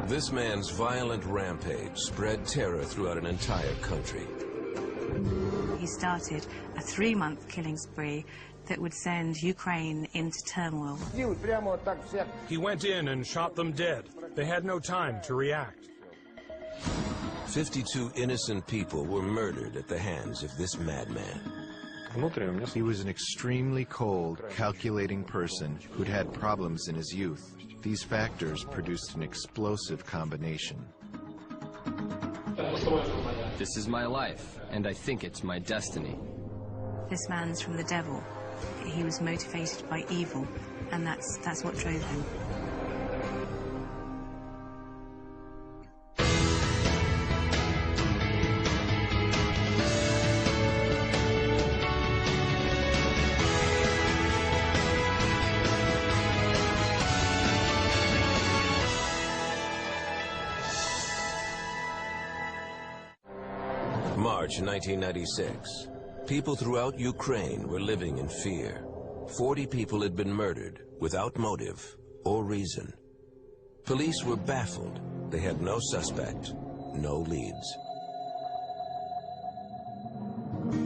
This man's violent rampage spread terror throughout an entire country. He started a 3-month killing spree that would send Ukraine into turmoil. He went in and shot them dead. They had no time to react. 52 innocent people were murdered at the hands of this madman. He was an extremely cold, calculating person who'd had problems in his youth. These factors produced an explosive combination. This is my life, and I think it's my destiny. This man's from the devil. He was motivated by evil, and that's what drove him. March 1996. People throughout Ukraine were living in fear. 40 people had been murdered without motive or reason. Police were baffled. They had no suspect, no leads.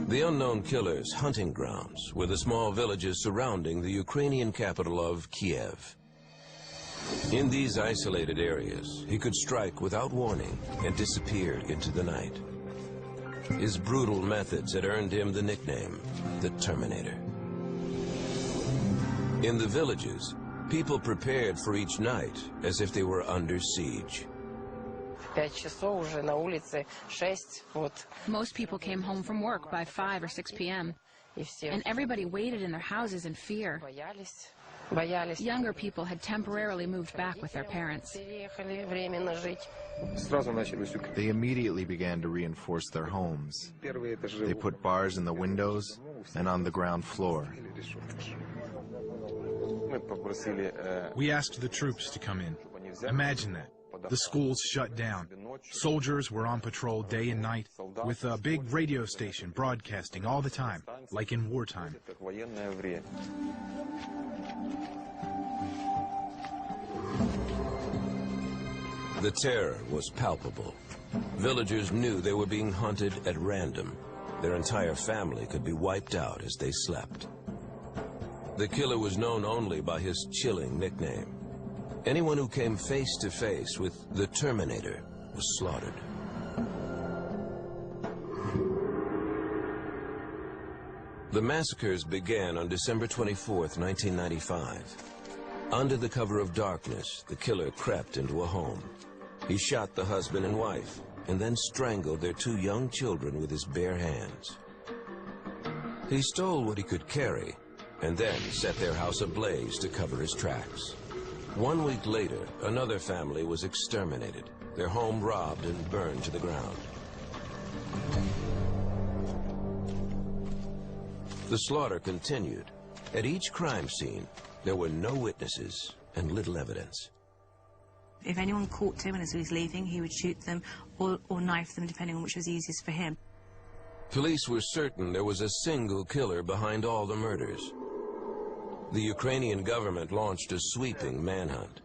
The unknown killer's hunting grounds were the small villages surrounding the Ukrainian capital of Kiev. In these isolated areas, he could strike without warning and disappear into the night. His brutal methods had earned him the nickname, the Terminator. In the villages, people prepared for each night as if they were under siege. Most people came home from work by 5 or 6 p.m. and everybody waited in their houses in fear. Younger people had temporarily moved back with their parents. They immediately began to reinforce their homes. They put bars in the windows and on the ground floor. We asked the troops to come in. Imagine that. The schools shut down. Soldiers were on patrol day and night with a big radio station broadcasting all the time, like in wartime. The terror was palpable. Villagers knew they were being hunted at random. Their entire family could be wiped out as they slept. The killer was known only by his chilling nickname. Anyone who came face to face with the Terminator was slaughtered. The massacres began on December 24th, 1995. Under the cover of darkness, the killer crept into a home. He shot the husband and wife, and then strangled their 2 young children with his bare hands. He stole what he could carry, and then set their house ablaze to cover his tracks. 1 week later, another family was exterminated, their home robbed and burned to the ground. The slaughter continued. At each crime scene, there were no witnesses and little evidence. If anyone caught him as he was leaving, he would shoot them or knife them, depending on which was easiest for him. Police were certain there was a single killer behind all the murders. The Ukrainian government launched a sweeping manhunt.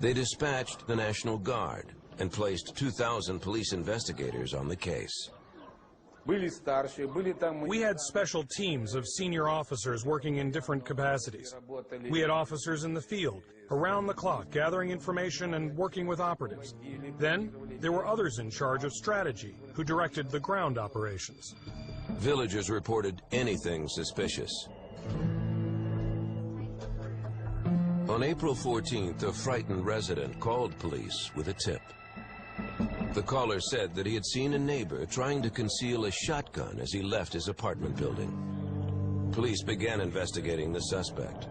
They dispatched the National Guard and placed 2,000 police investigators on the case. We had special teams of senior officers working in different capacities. We had officers in the field, around the clock, gathering information and working with operatives. Then, there were others in charge of strategy, who directed the ground operations. Villagers reported anything suspicious. On April 14th, a frightened resident called police with a tip. The caller said that he had seen a neighbor trying to conceal a shotgun as he left his apartment building. Police began investigating the suspect.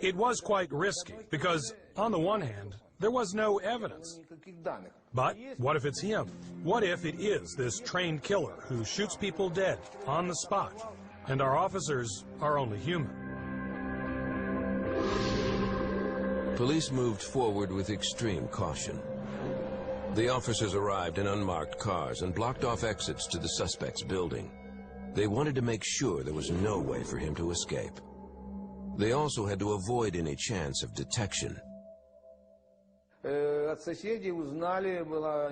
It was quite risky because, on the one hand, there was no evidence. But what if it's him? What if it is this trained killer who shoots people dead on the spot, and our officers are only human? Police moved forward with extreme caution. The officers arrived in unmarked cars and blocked off exits to the suspect's building. They wanted to make sure there was no way for him to escape. They also had to avoid any chance of detection.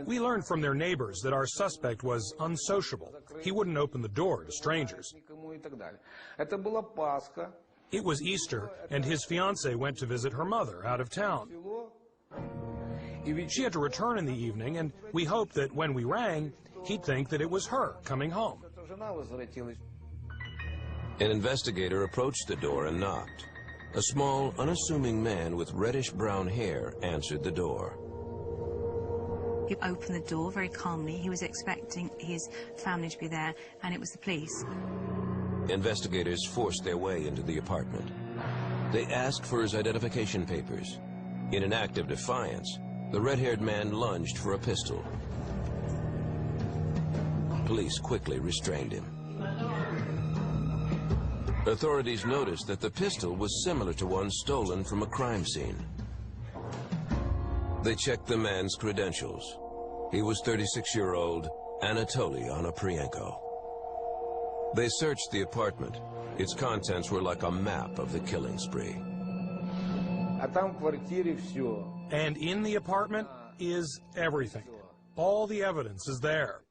We learned from their neighbors that our suspect was unsociable. He wouldn't open the door to strangers. It was Easter, and his fiancée went to visit her mother out of town. She had to return in the evening, and we hoped that when we rang, he'd think that it was her coming home. An investigator approached the door and knocked. A small, unassuming man with reddish-brown hair answered the door. He opened the door very calmly. He was expecting his family to be there, and it was the police. Investigators forced their way into the apartment. They asked for his identification papers. In an act of defiance, the red-haired man lunged for a pistol. Police quickly restrained him. Authorities noticed that the pistol was similar to one stolen from a crime scene. They checked the man's credentials. He was 36-year-old Anatoly Onoprienko. They searched the apartment. Its contents were like a map of the killing spree. And in the apartment is everything. All the evidence is there.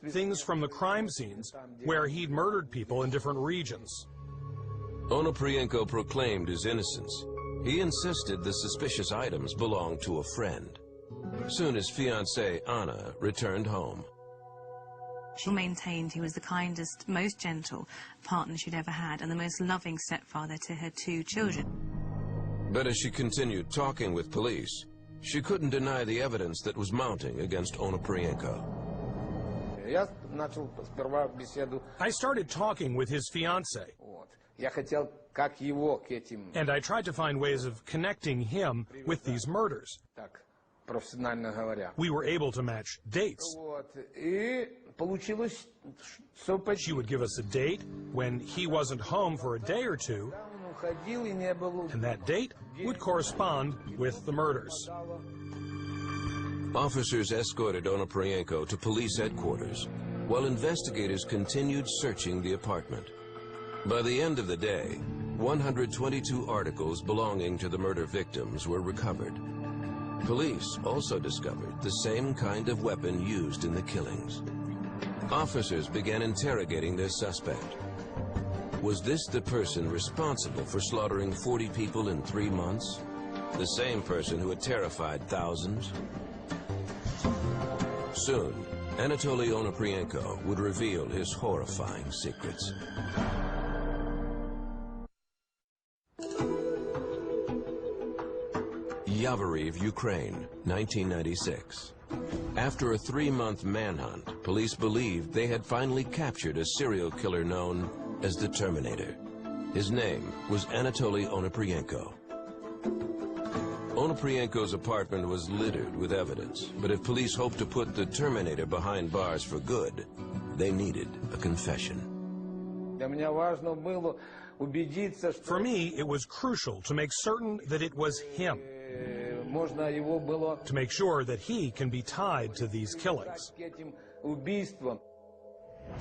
Things from the crime scenes where he'd murdered people in different regions. Onoprienko proclaimed his innocence. He insisted the suspicious items belonged to a friend. Soon his fiancée, Anna, returned home. She maintained he was the kindest, most gentle partner she'd ever had and the most loving stepfather to her 2 children. But as she continued talking with police, she couldn't deny the evidence that was mounting against Onoprienko. I started talking with his fiancée, and I tried to find ways of connecting him with these murders. We were able to match dates. She would give us a date when he wasn't home for a day or two, and that date would correspond with the murders. Officers escorted Onoprienko to police headquarters, while investigators continued searching the apartment. By the end of the day, 122 articles belonging to the murder victims were recovered. Police also discovered the same kind of weapon used in the killings. Officers began interrogating their suspect. Was this the person responsible for slaughtering 40 people in 3 months? The same person who had terrified thousands? Soon, Anatoly Onoprienko would reveal his horrifying secrets. Yavoriv, Ukraine, 1996. After a 3-month manhunt, police believed they had finally captured a serial killer known as the Terminator. His name was Anatoly Onoprienko. Onoprienko's apartment was littered with evidence, but if police hoped to put the Terminator behind bars for good, they needed a confession. For me, it was crucial to make certain that it was him, to make sure that he can be tied to these killings.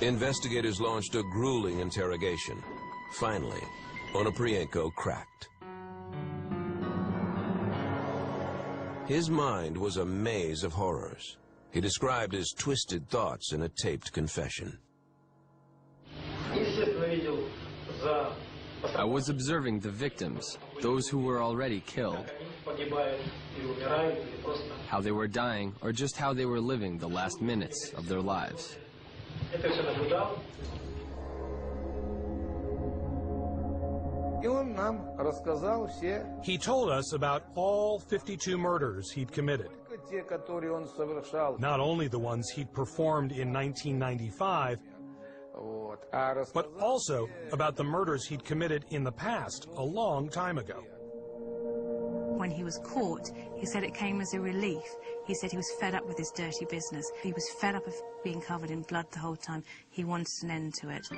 Investigators launched a grueling interrogation. Finally, Onoprienko cracked. His mind was a maze of horrors. He described his twisted thoughts in a taped confession. I was observing the victims, those who were already killed, how they were dying or just how they were living the last minutes of their lives. He told us about all 52 murders he'd committed. Not only the ones he'd performed in 1995, but also about the murders he'd committed in the past, a long time ago. When he was caught, he said it came as a relief. He said he was fed up with this dirty business. He was fed up of being covered in blood the whole time. He wanted an end to it.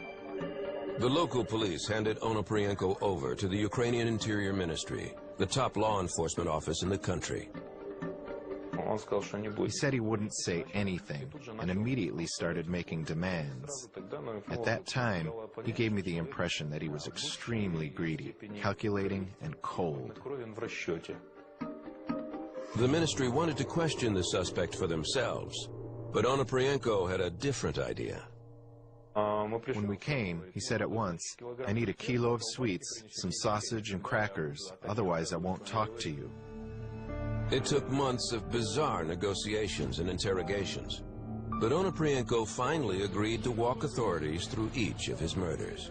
The local police handed Onoprienko over to the Ukrainian Interior Ministry, the top law enforcement office in the country. He said he wouldn't say anything and immediately started making demands. At that time, he gave me the impression that he was extremely greedy, calculating, and cold. The ministry wanted to question the suspect for themselves, but Onoprienko had a different idea. When we came, he said at once, "I need a kilo of sweets, some sausage and crackers, otherwise I won't talk to you." It took months of bizarre negotiations and interrogations, but Onoprienko finally agreed to walk authorities through each of his murders.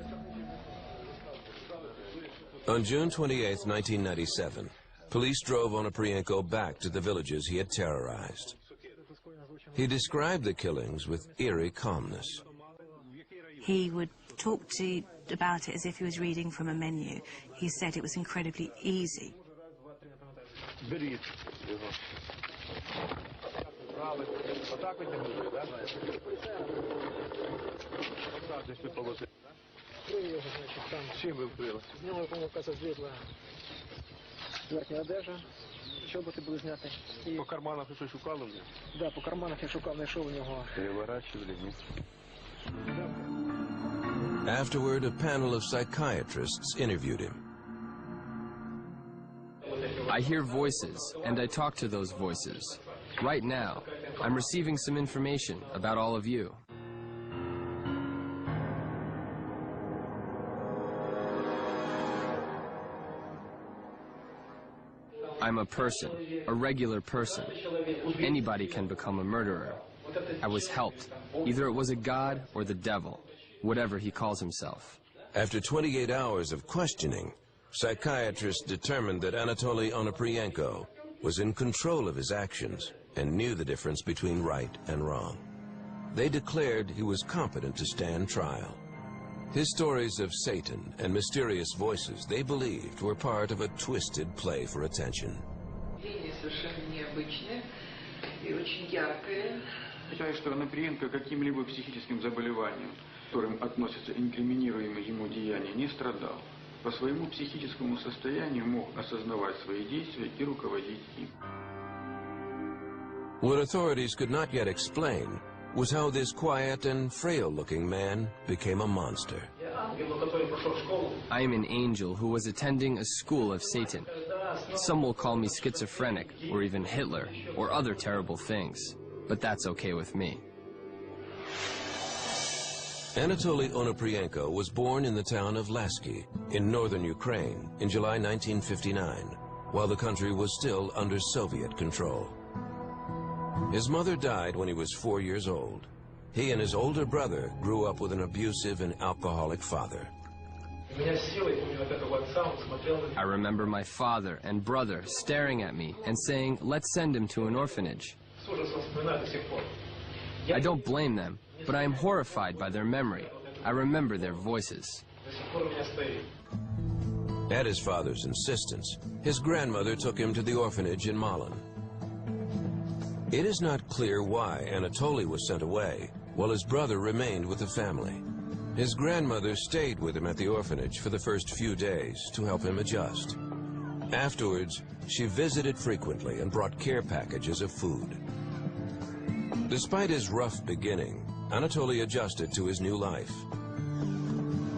On June 28, 1997, police drove Onoprienko back to the villages he had terrorized. He described the killings with eerie calmness. He would talk about it as if he was reading from a menu. He said it was incredibly easy. Afterward, a panel of psychiatrists interviewed him. I hear voices, and I talk to those voices. Right now, I'm receiving some information about all of you. I'm a person, a regular person. Anybody can become a murderer. I was helped. Either it was a god or the devil, whatever he calls himself. After 28 hours of questioning, psychiatrists determined that Anatoly Onoprienko was in control of his actions and knew the difference between right and wrong. They declared he was competent to stand trial. His stories of Satan and mysterious voices they believed were part of a twisted play for attention. Считаю, что Оноprienko каким-либо психическим заболеванием, которым относятся инкриминируемые ему деяния, не страдал. По своему психическому состоянию мог осознавать свои действия и руководить им. What authorities could not yet explain was how this quiet and frail-looking man became a monster. I am an angel who was attending a school of Satan. Some will call me schizophrenic, or even Hitler, or other terrible things. But that's okay with me. Anatoly Onoprienko was born in the town of Lasky in northern Ukraine in July 1959, while the country was still under Soviet control. His mother died when he was 4 years old. He and his older brother grew up with an abusive and alcoholic father. I remember my father and brother staring at me and saying, "Let's send him to an orphanage." I don't blame them, but I am horrified by their memory. I remember their voices. At his father's insistence, his grandmother took him to the orphanage in Malin. It is not clear why Anatoly was sent away, while his brother remained with the family. His grandmother stayed with him at the orphanage for the first few days to help him adjust. Afterwards, she visited frequently and brought care packages of food. Despite his rough beginning, Anatoly adjusted to his new life.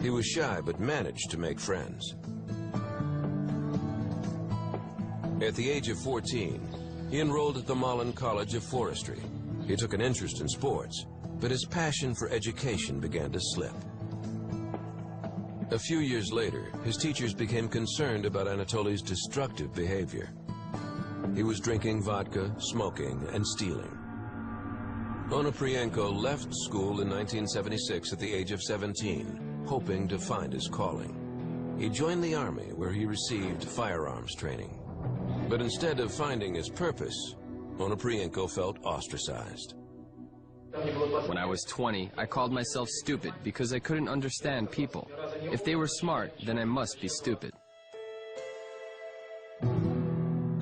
He was shy but managed to make friends. At the age of 14, he enrolled at the Malin College of Forestry. He took an interest in sports, but his passion for education began to slip. A few years later, his teachers became concerned about Anatoly's destructive behavior. He was drinking vodka, smoking, and stealing. Onoprienko left school in 1976 at the age of 17, hoping to find his calling. He joined the army, where he received firearms training. But instead of finding his purpose, Onoprienko felt ostracized. When I was 20, I called myself stupid because I couldn't understand people. If they were smart, then I must be stupid.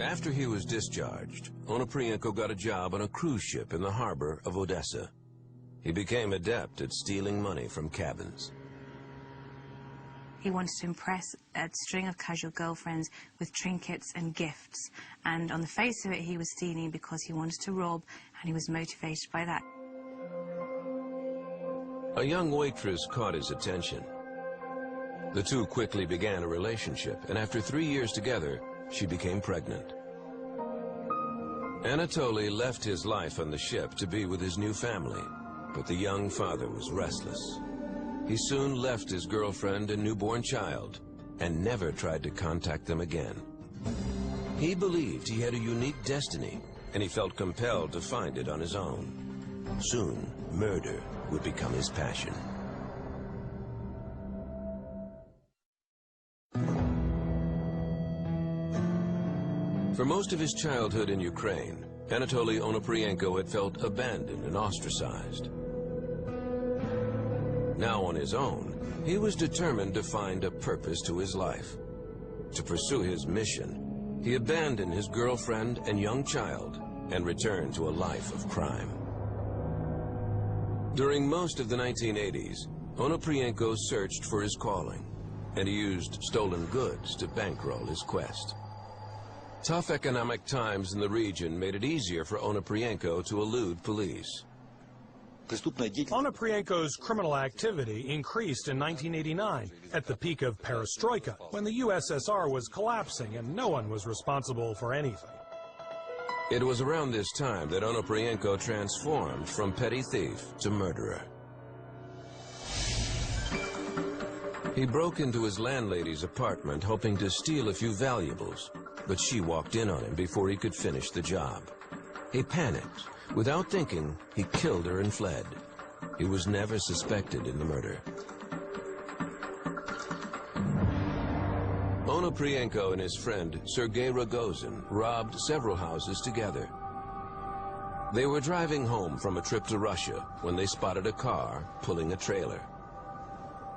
After he was discharged, Onoprienko got a job on a cruise ship in the harbor of Odessa. He became adept at stealing money from cabins. He wanted to impress a string of casual girlfriends with trinkets and gifts. And on the face of it, he was stealing because he wanted to rob, and he was motivated by that. A young waitress caught his attention. The two quickly began a relationship, and after 3 years together, she became pregnant. Anatoly left his life on the ship to be with his new family, but the young father was restless. He soon left his girlfriend and newborn child and never tried to contact them again. He believed he had a unique destiny, and he felt compelled to find it on his own. Soon, murder would become his passion. For most of his childhood in Ukraine, Anatoly Onoprienko had felt abandoned and ostracized. Now on his own, he was determined to find a purpose to his life. To pursue his mission, he abandoned his girlfriend and young child and returned to a life of crime. During most of the 1980s, Onoprienko searched for his calling, and he used stolen goods to bankroll his quest. Tough economic times in the region made it easier for Onoprienko to elude police. Onoprienko's criminal activity increased in 1989 at the peak of perestroika, when the USSR was collapsing and no one was responsible for anything. It was around this time that Onoprienko transformed from petty thief to murderer. He broke into his landlady's apartment hoping to steal a few valuables, but she walked in on him before he could finish the job. He panicked. Without thinking, he killed her and fled. He was never suspected in the murder. Onoprienko and his friend Sergei Rogozin robbed several houses together. They were driving home from a trip to Russia when they spotted a car pulling a trailer.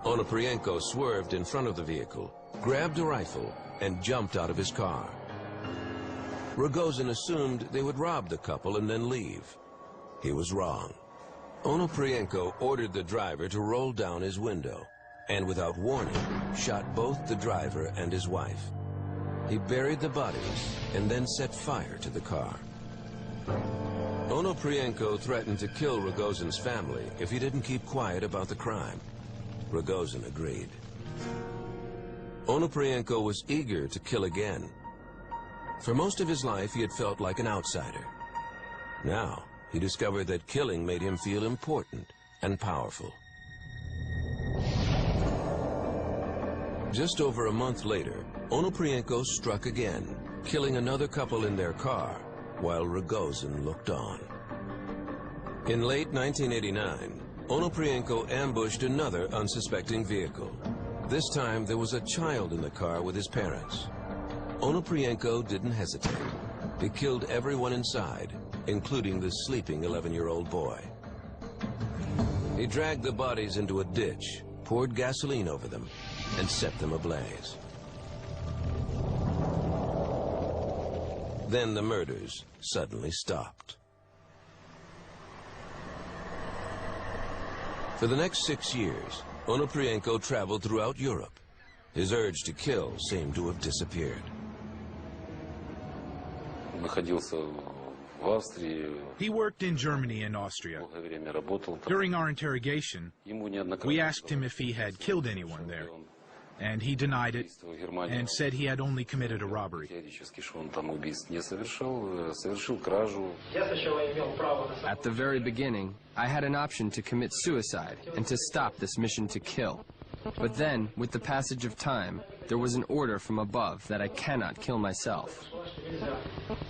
Onoprienko swerved in front of the vehicle, grabbed a rifle, and jumped out of his car. Rogozin assumed they would rob the couple and then leave. He was wrong. Onoprienko ordered the driver to roll down his window, and without warning, shot both the driver and his wife. He buried the bodies and then set fire to the car. Onoprienko threatened to kill Rogozin's family if he didn't keep quiet about the crime. Rogozin agreed. Onoprienko was eager to kill again. For most of his life, he had felt like an outsider. Now, he discovered that killing made him feel important and powerful. Just over a month later, Onoprienko struck again, killing another couple in their car, while Rogozin looked on. In late 1989, Onoprienko ambushed another unsuspecting vehicle. This time, there was a child in the car with his parents. Onoprienko didn't hesitate. He killed everyone inside, including the sleeping 11-year-old boy. He dragged the bodies into a ditch, poured gasoline over them, and set them ablaze. Then the murders suddenly stopped. For the next 6 years, Onoprienko traveled throughout Europe. His urge to kill seemed to have disappeared. He worked in Germany and Austria. During our interrogation, we asked him if he had killed anyone there, and he denied it and said he had only committed a robbery. At the very beginning, I had an option to commit suicide and to stop this mission to kill. But then, with the passage of time, there was an order from above that I cannot kill myself.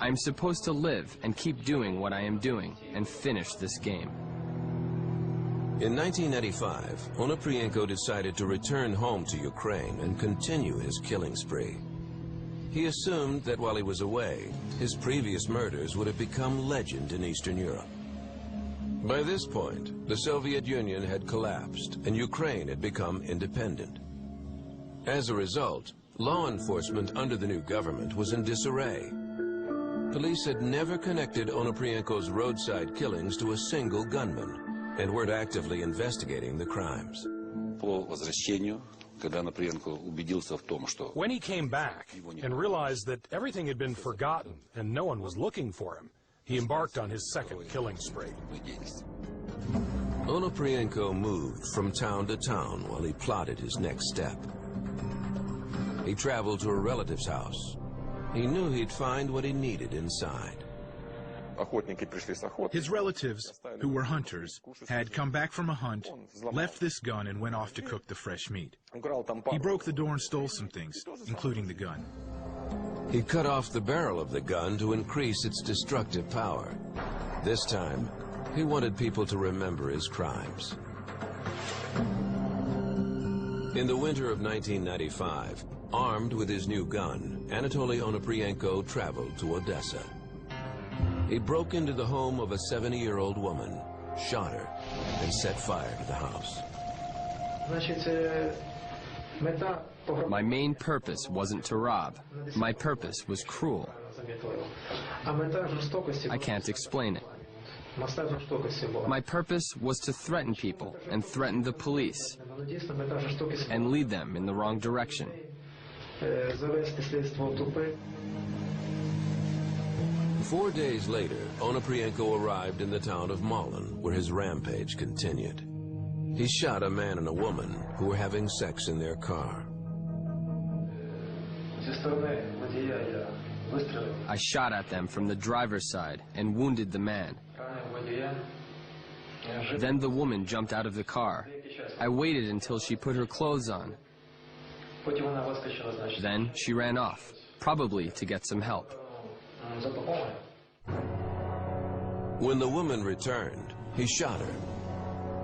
I'm supposed to live and keep doing what I am doing and finish this game. In 1995, Onoprienko decided to return home to Ukraine and continue his killing spree. He assumed that while he was away, his previous murders would have become legend in Eastern Europe. By this point, the Soviet Union had collapsed and Ukraine had become independent. As a result, law enforcement under the new government was in disarray. Police had never connected Onoprienko's roadside killings to a single gunman and weren't actively investigating the crimes. When he came back and realized that everything had been forgotten and no one was looking for him, he embarked on his second killing spree. Onoprienko moved from town to town while he plotted his next step. He traveled to a relative's house. He knew he'd find what he needed inside. His relatives, who were hunters, had come back from a hunt, left this gun, and went off to cook the fresh meat. He broke the door and stole some things, including the gun. He cut off the barrel of the gun to increase its destructive power. This time, he wanted people to remember his crimes. In the winter of 1995, armed with his new gun, Anatoly Onoprienko traveled to Odessa. He broke into the home of a 70-year-old woman, shot her, and set fire to the house. My main purpose wasn't to rob. My purpose was cruel. I can't explain it. My purpose was to threaten people and threaten the police and lead them in the wrong direction. 4 days later, Onoprienko arrived in the town of Malin, where his rampage continued. He shot a man and a woman who were having sex in their car. I shot at them from the driver's side and wounded the man. Then the woman jumped out of the car. I waited until she put her clothes on. Then she ran off, probably to get some help. When the woman returned, he shot her.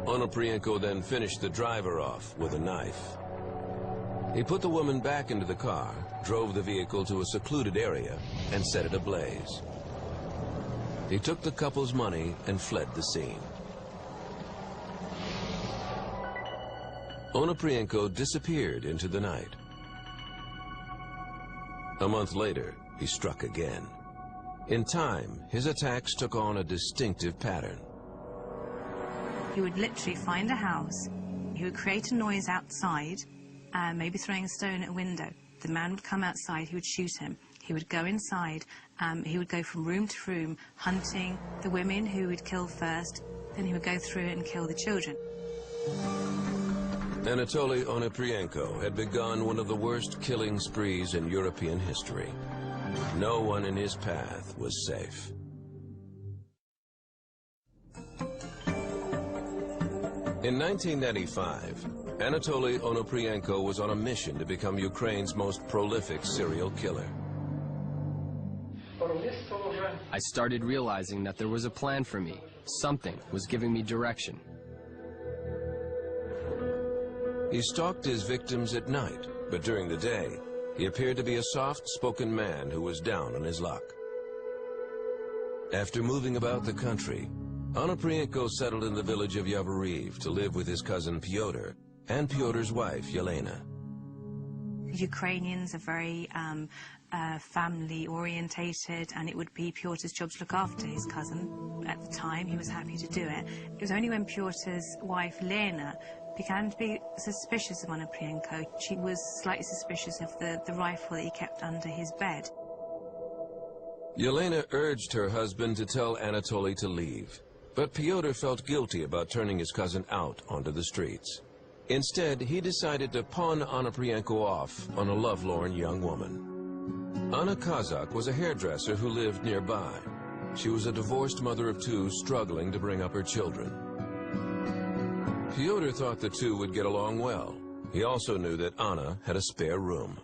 Onoprienko then finished the driver off with a knife. He put the woman back into the car, drove the vehicle to a secluded area, and set it ablaze. He took the couple's money and fled the scene. Onoprienko disappeared into the night. A month later, he struck again. In time, his attacks took on a distinctive pattern. He would literally find a house, he would create a noise outside, maybe throwing a stone at a window. The man would come outside, he would shoot him. He would go inside, he would go from room to room, hunting the women who he'd kill first, then he would go through and kill the children. Anatoly Onoprienko had begun one of the worst killing sprees in European history. No one in his path was safe. In 1995, Anatoly Onoprienko was on a mission to become Ukraine's most prolific serial killer. I started realizing that there was a plan for me. Something was giving me direction. He stalked his victims at night, but during the day, he appeared to be a soft-spoken man who was down on his luck. After moving about the country, Onoprienko settled in the village of Yavoriv to live with his cousin Pyotr and Pyotr's wife, Yelena. Ukrainians are very family-orientated, and it would be Pyotr's job to look after his cousin. At the time, he was happy to do it. It was only when Pyotr's wife, Lena, began to be suspicious of Onoprienko. She was slightly suspicious of the rifle that he kept under his bed. Yelena urged her husband to tell Anatoly to leave, but Pyotr felt guilty about turning his cousin out onto the streets. Instead, he decided to pawn Onoprienko off on a lovelorn young woman. Anna Kazak was a hairdresser who lived nearby. She was a divorced mother of two struggling to bring up her children. Pyotr thought the two would get along well. He also knew that Anna had a spare room.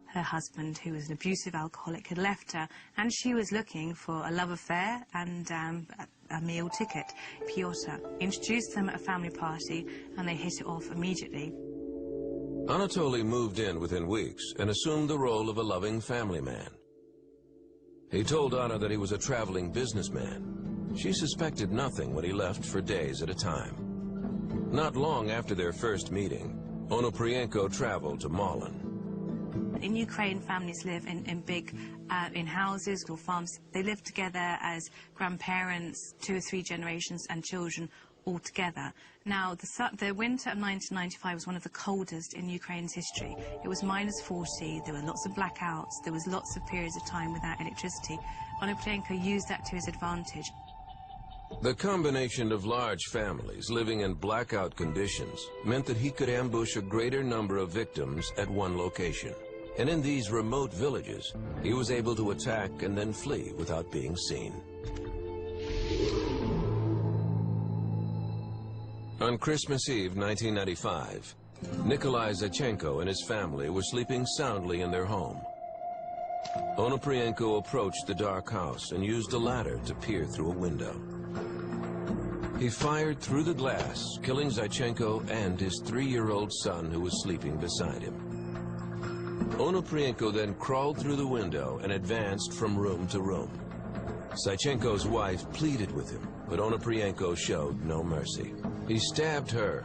Her husband, who was an abusive alcoholic, had left her, and she was looking for a love affair and a meal ticket. Pyotr introduced them at a family party, and they hit it off immediately. Anatoly moved in within weeks and assumed the role of a loving family man. He told Anna that he was a traveling businessman. She suspected nothing when he left for days at a time. Not long after their first meeting, Onoprienko traveled to Malin. In Ukraine, families live in big in houses or farms. They live together as grandparents, 2 or 3 generations, and children altogether. Now, the winter of 1995 was one of the coldest in Ukraine's history. It was -40, there were lots of blackouts, there was lots of periods of time without electricity. Onoprienko used that to his advantage. The combination of large families living in blackout conditions meant that he could ambush a greater number of victims at one location. And in these remote villages, he was able to attack and then flee without being seen. On Christmas Eve 1995, Nikolai Zachenko and his family were sleeping soundly in their home. Onoprienko approached the dark house and used a ladder to peer through a window. He fired through the glass, killing Zachenko and his 3-year-old son who was sleeping beside him. Onoprienko then crawled through the window and advanced from room to room. Zachenko's wife pleaded with him, but Onoprienko showed no mercy. He stabbed her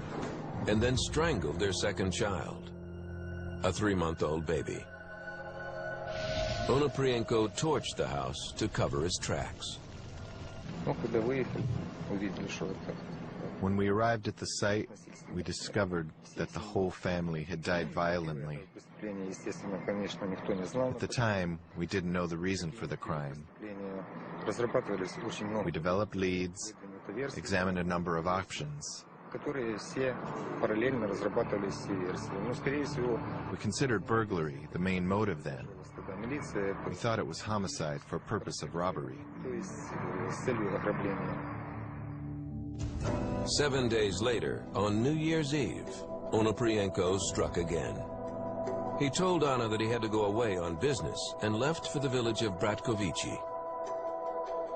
and then strangled their second child, a 3-month-old baby. Onoprienko torched the house to cover his tracks. When we arrived at the site, we discovered that the whole family had died violently. At the time, we didn't know the reason for the crime. We developed leads, examined a number of options. We considered burglary the main motive then. We thought it was homicide for purpose of robbery. 7 days later, on New Year's Eve, Onoprienko struck again. He told Anna that he had to go away on business and left for the village of Bratkovichi.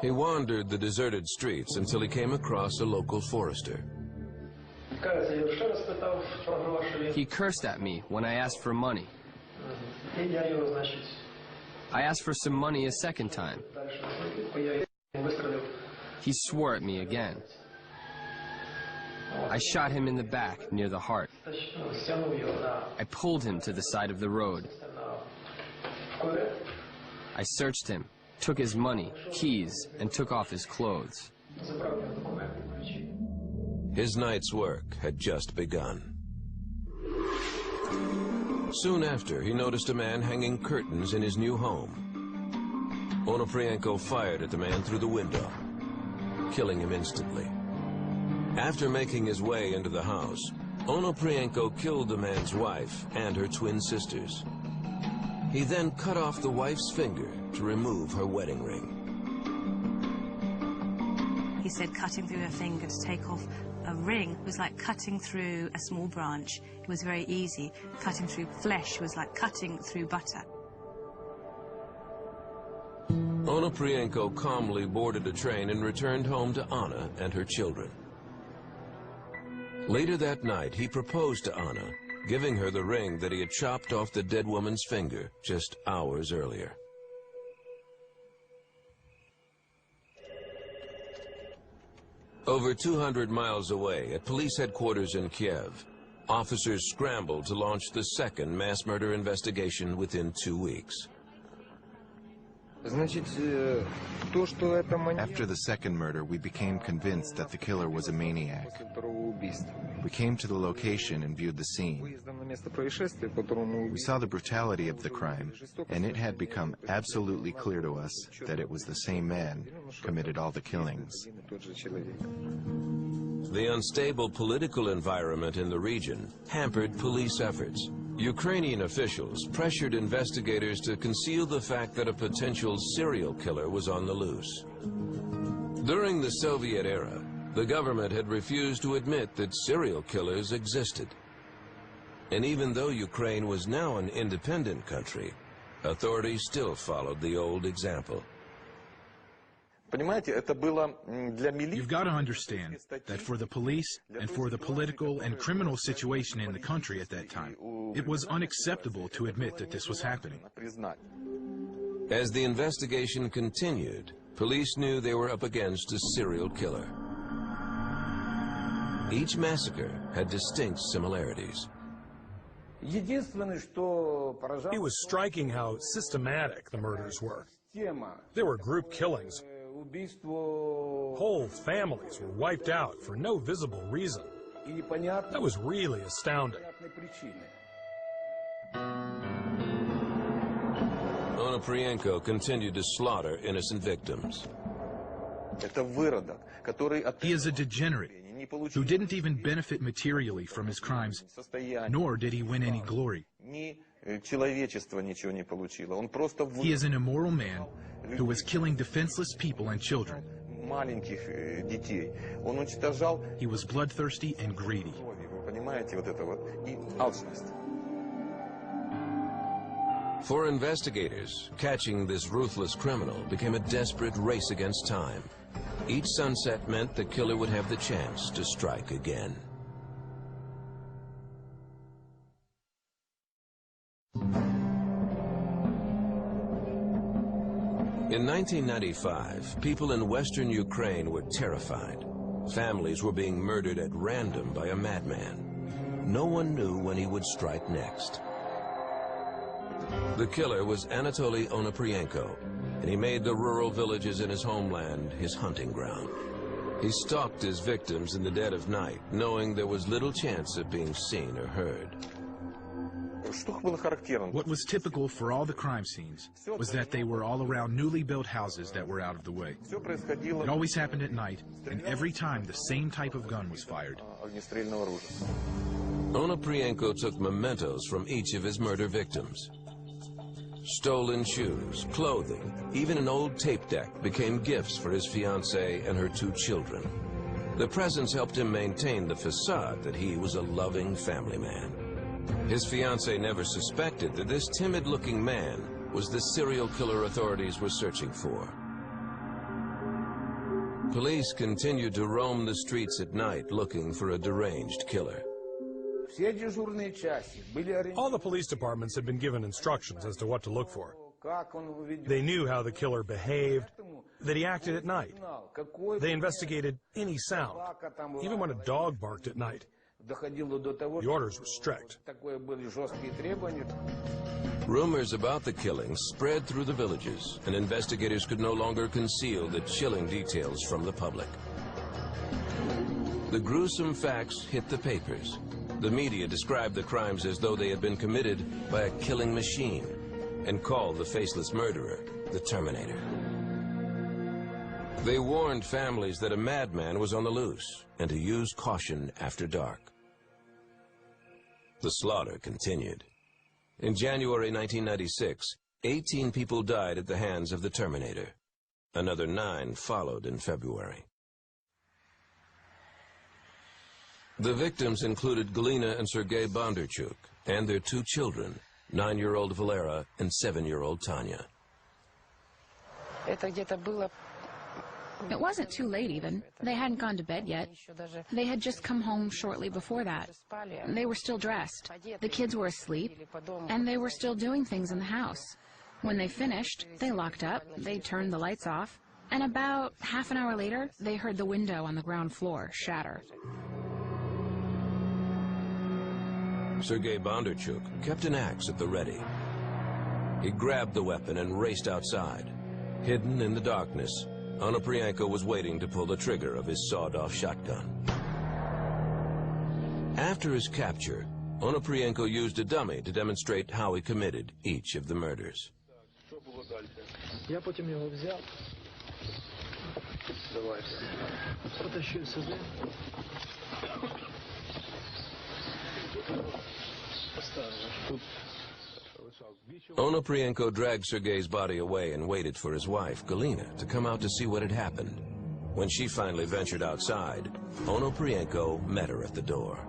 He wandered the deserted streets until he came across a local forester. He cursed at me when I asked for money. I asked for some money a second time. He swore at me again. I shot him in the back near the heart. I pulled him to the side of the road. I searched him, took his money, keys, and took off his clothes. His night's work had just begun. Soon after, he noticed a man hanging curtains in his new home. Onoprienko fired at the man through the window, killing him instantly. After making his way into the house, Onoprienko killed the man's wife and her twin sisters. He then cut off the wife's finger to remove her wedding ring. He said cutting through her finger to take off a ring was like cutting through a small branch. It was very easy. Cutting through flesh was like cutting through butter. Onoprienko calmly boarded a train and returned home to Anna and her children. Later that night, he proposed to Anna, giving her the ring that he had chopped off the dead woman's finger just hours earlier. Over 200 miles away, at police headquarters in Kiev, officers scrambled to launch the second mass murder investigation within 2 weeks. After the second murder, we became convinced that the killer was a maniac. We came to the location and viewed the scene. We saw the brutality of the crime, and it had become absolutely clear to us that it was the same man who committed all the killings. The unstable political environment in the region hampered police efforts. Ukrainian officials pressured investigators to conceal the fact that a potential serial killer was on the loose. During the Soviet era, the government had refused to admit that serial killers existed. And even though Ukraine was now an independent country, authorities still followed the old example. You've got to understand that for the police and for the political and criminal situation in the country at that time, it was unacceptable to admit that this was happening. As the investigation continued, police knew they were up against a serial killer. Each massacre had distinct similarities. It was striking how systematic the murders were. They were group killings. Whole families were wiped out for no visible reason. That was really astounding. Onoprienko continued to slaughter innocent victims. He is a degenerate who didn't even benefit materially from his crimes, nor did he win any glory. He is an immoral man who was killing defenseless people and children. He was bloodthirsty and greedy. For investigators, catching this ruthless criminal became a desperate race against time. Each sunset meant the killer would have the chance to strike again. In 1995, people in western Ukraine were terrified. Families were being murdered at random by a madman. No one knew when he would strike next. The killer was Anatoly Onoprienko, and he made the rural villages in his homeland his hunting ground. He stalked his victims in the dead of night, knowing there was little chance of being seen or heard. What was typical for all the crime scenes was that they were all around newly built houses that were out of the way. It always happened at night, and every time the same type of gun was fired. Onoprienko took mementos from each of his murder victims. Stolen shoes, clothing, even an old tape deck became gifts for his fiancée and her 2 children. The presents helped him maintain the facade that he was a loving family man. His fiancée never suspected that this timid-looking man was the serial killer authorities were searching for. Police continued to roam the streets at night looking for a deranged killer. All the police departments had been given instructions as to what to look for. They knew how the killer behaved, that he acted at night. They investigated any sound, even when a dog barked at night. The orders were strict. Rumors about the killings spread through the villages, and investigators could no longer conceal the chilling details from the public. The gruesome facts hit the papers. The media described the crimes as though they had been committed by a killing machine, and called the faceless murderer the Terminator. They warned families that a madman was on the loose, and to use caution after dark. The slaughter continued. In January 1996, 18 people died at the hands of the Terminator. Another 9 followed in February. The victims included Galina and Sergei Bondarchuk and their 2 children, 9-year-old Valera and 7-year-old Tanya. It wasn't too late even. They hadn't gone to bed yet. They had just come home shortly before that. They were still dressed. The kids were asleep, and they were still doing things in the house. When they finished, they locked up, they turned the lights off, and about half an hour later, they heard the window on the ground floor shatter. Sergei Bondarchuk kept an axe at the ready. He grabbed the weapon and raced outside. Hidden in the darkness, Onoprienko was waiting to pull the trigger of his sawed-off shotgun. After his capture, Onoprienko used a dummy to demonstrate how he committed each of the murders. Onoprienko dragged Sergei's body away and waited for his wife, Galina, to come out to see what had happened. When she finally ventured outside, Onoprienko met her at the door.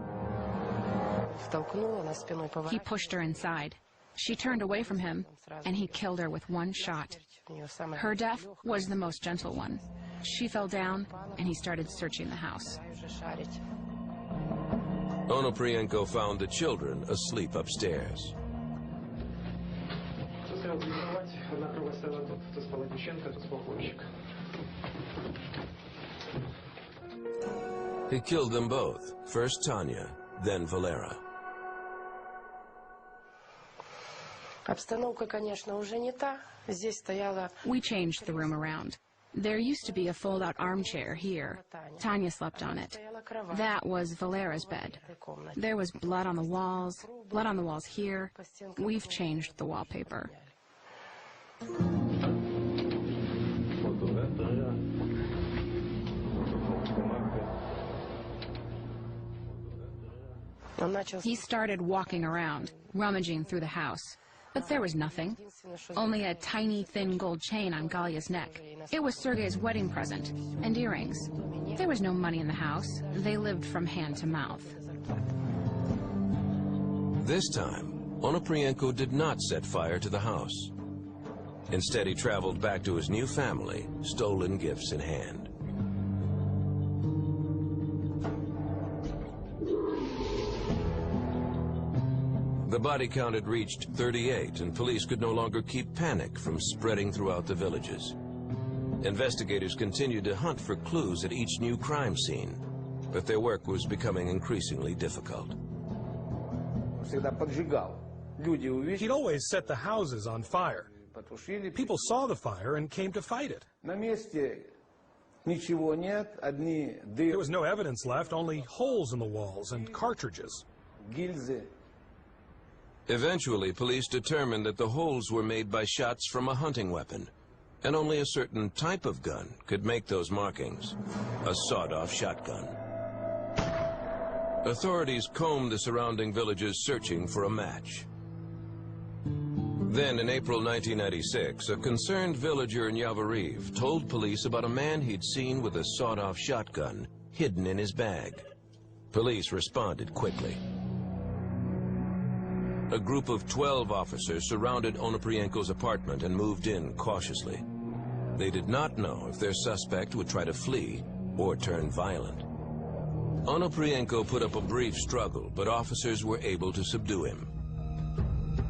He pushed her inside. She turned away from him, and he killed her with one shot. Her death was the most gentle one. She fell down, and he started searching the house. Onoprienko found the children asleep upstairs. He killed them both, first Tanya, then Valera. We changed the room around. There used to be a fold-out armchair here. Tanya slept on it. That was Valera's bed. There was blood on the walls here. We've changed the wallpaper. He started walking around, rummaging through the house. But there was nothing. Only a tiny, thin gold chain on Galya's neck. It was Sergei's wedding present, and earrings. There was no money in the house. They lived from hand to mouth. This time, Onoprienko did not set fire to the house. Instead, he traveled back to his new family, stolen gifts in hand. The body count had reached 38, and police could no longer keep panic from spreading throughout the villages. Investigators continued to hunt for clues at each new crime scene, but their work was becoming increasingly difficult. He'd always set the houses on fire. People saw the fire and came to fight it. There was no evidence left, only holes in the walls and cartridges. Eventually, police determined that the holes were made by shots from a hunting weapon, and only a certain type of gun could make those markings, a sawed-off shotgun. Authorities combed the surrounding villages searching for a match. Then, in April 1996, a concerned villager in Yavoriv told police about a man he'd seen with a sawed-off shotgun hidden in his bag. Police responded quickly. A group of 12 officers surrounded Onoprienko's apartment and moved in cautiously. They did not know if their suspect would try to flee or turn violent. Onoprienko put up a brief struggle, but officers were able to subdue him.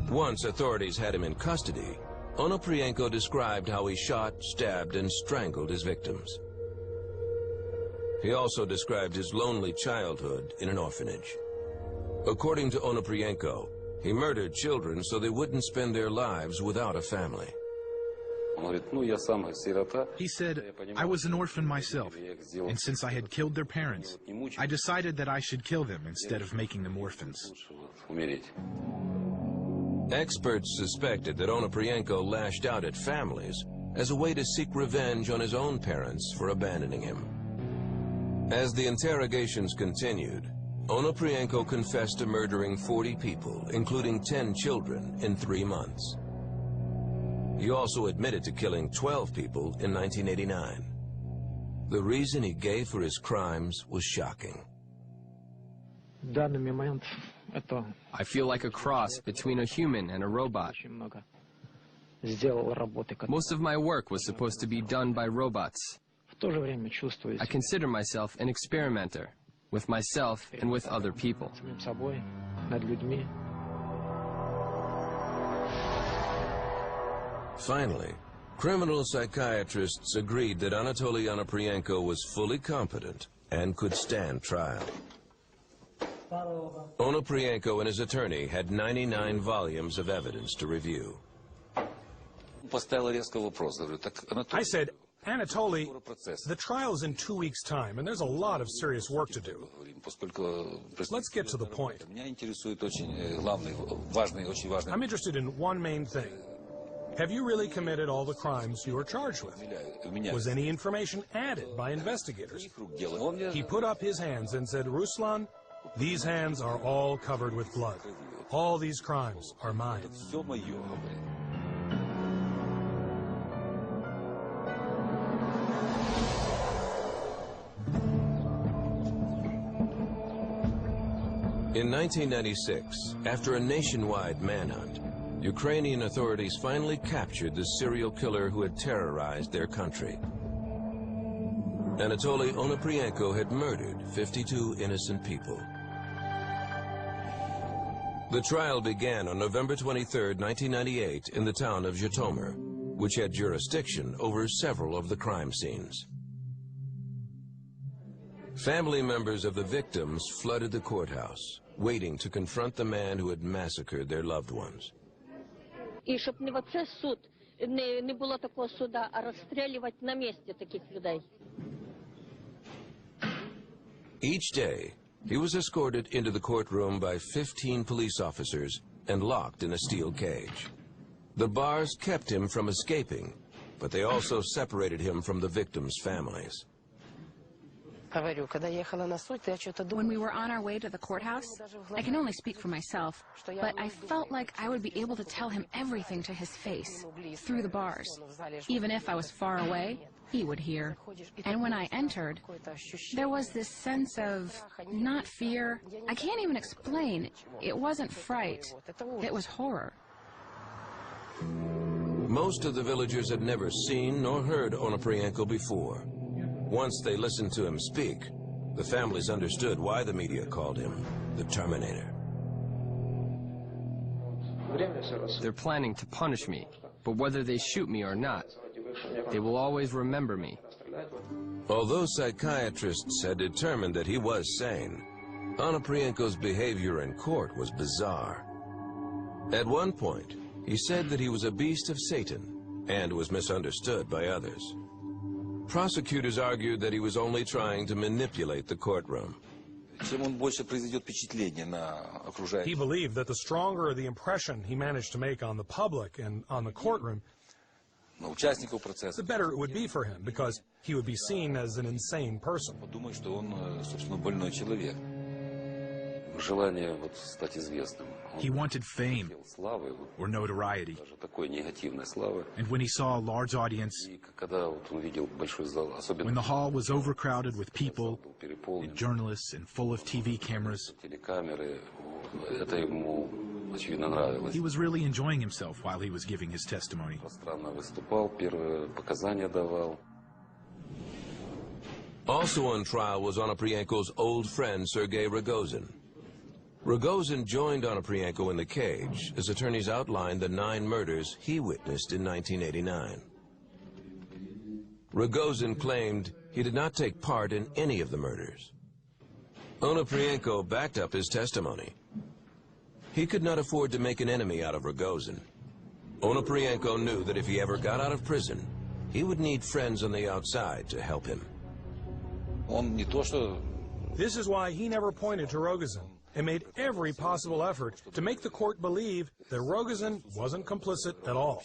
Once authorities had him in custody, Onoprienko described how he shot, stabbed, and strangled his victims. He also described his lonely childhood in an orphanage. According to Onoprienko, he murdered children so they wouldn't spend their lives without a family. He said, I was an orphan myself, and since I had killed their parents, I decided that I should kill them instead of making them orphans. Experts suspected that Onoprienko lashed out at families as a way to seek revenge on his own parents for abandoning him. As the interrogations continued, Onoprienko confessed to murdering 40 people, including 10 children, in 3 months. He also admitted to killing 12 people in 1989. The reason he gave for his crimes was shocking. I feel like a cross between a human and a robot. Most of my work was supposed to be done by robots. I consider myself an experimenter, with myself and with other people. Finally, criminal psychiatrists agreed that Anatoly Onoprienko was fully competent and could stand trial. Onoprienko and his attorney had 99 volumes of evidence to review. I said, Anatoly, the trial's in 2 weeks' time, and there's a lot of serious work to do. Let's get to the point. I'm interested in one main thing. Have you really committed all the crimes you are charged with? Was any information added by investigators? He put up his hands and said, Ruslan, these hands are all covered with blood. All these crimes are mine. In 1996, after a nationwide manhunt, Ukrainian authorities finally captured the serial killer who had terrorized their country. Anatoly Onoprienko had murdered 52 innocent people. The trial began on November 23, 1998, in the town of Zhytomyr, which had jurisdiction over several of the crime scenes. Family members of the victims flooded the courthouse, waiting to confront the man who had massacred their loved ones. не було такого суда, а розстрілювати на місці таких людей. Each day, he was escorted into the courtroom by 15 police officers and locked in a steel cage. The bars kept him from escaping, but they also separated him from the victims' families. When we were on our way to the courthouse, I can only speak for myself, but I felt like I would be able to tell him everything to his face, through the bars. Even if I was far away, he would hear. And when I entered, there was this sense of, not fear, I can't even explain. It wasn't fright, it was horror. Most of the villagers had never seen nor heard Onoprienko before. Once they listened to him speak, the families understood why the media called him the Terminator. They're planning to punish me, but whether they shoot me or not, they will always remember me. Although psychiatrists had determined that he was sane, Onoprienko's behavior in court was bizarre. At one point, he said that he was a beast of Satan and was misunderstood by others. Prosecutors argued that he was only trying to manipulate the courtroom. He believed that the stronger the impression he managed to make on the public and on the courtroom, the better it would be for him, because he would be seen as an insane person. He wanted fame or notoriety. And when he saw a large audience, when the hall was overcrowded with people and journalists and full of TV cameras, he was really enjoying himself while he was giving his testimony. Also on trial was Onoprienko's old friend Sergei Rogozin. Rogozin joined Onoprienko in the cage as attorneys outlined the 9 murders he witnessed in 1989. Rogozin claimed he did not take part in any of the murders. Onoprienko backed up his testimony. He could not afford to make an enemy out of Rogozin. Onoprienko knew that if he ever got out of prison, he would need friends on the outside to help him. This is why he never pointed to Rogozin and made every possible effort to make the court believe that Rogozin wasn't complicit at all.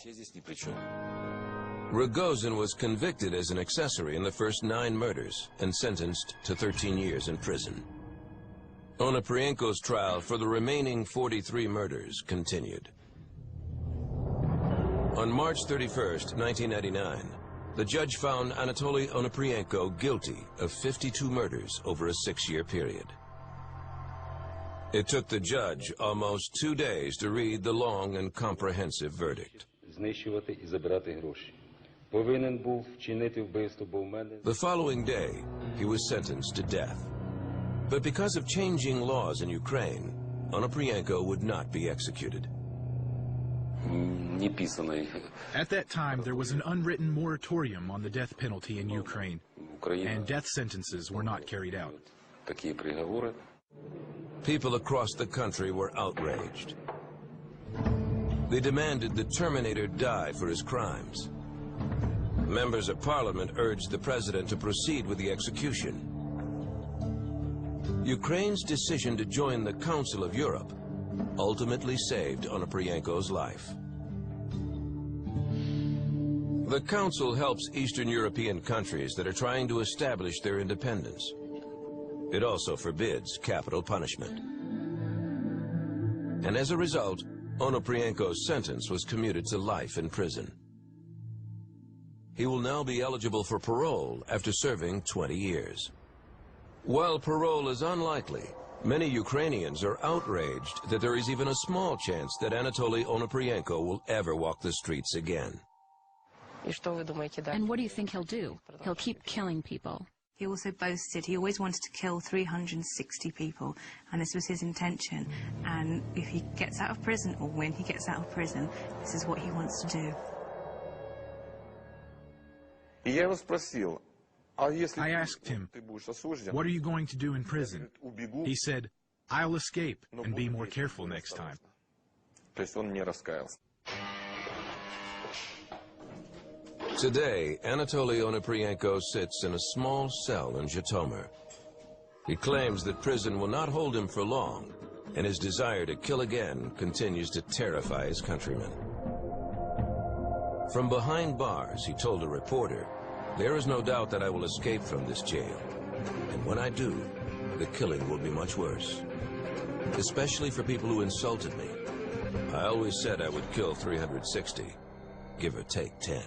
Rogozin was convicted as an accessory in the first 9 murders and sentenced to 13 years in prison. Onoprienko's trial for the remaining 43 murders continued. On March 31st, 1999, the judge found Anatoly Onoprienko guilty of 52 murders over a 6-year period. It took the judge almost 2 days to read the long and comprehensive verdict. The following day, he was sentenced to death. But because of changing laws in Ukraine, Onoprienko would not be executed. At that time, there was an unwritten moratorium on the death penalty in Ukraine, and death sentences were not carried out. People across the country were outraged. They demanded the Terminator die for his crimes. Members of Parliament urged the president to proceed with the execution. Ukraine's decision to join the Council of Europe ultimately saved Onoprienko's life. The Council helps Eastern European countries that are trying to establish their independence. It also forbids capital punishment. And as a result, Onoprienko's sentence was commuted to life in prison. He will now be eligible for parole after serving 20 years. While parole is unlikely, many Ukrainians are outraged that there is even a small chance that Anatoly Onoprienko will ever walk the streets again. And what do you think he'll do? He'll keep killing people. He also boasted he always wanted to kill 360 people, and this was his intention. And if he gets out of prison, or when he gets out of prison, this is what he wants to do. I asked him, "What are you going to do in prison?" He said, "I'll escape and be more careful next time." Today, Anatoly Onoprienko sits in a small cell in Zhytomyr. He claims that prison will not hold him for long, and his desire to kill again continues to terrify his countrymen. From behind bars, he told a reporter, "There is no doubt that I will escape from this jail. And when I do, the killing will be much worse. Especially for people who insulted me. I always said I would kill 360, give or take 10.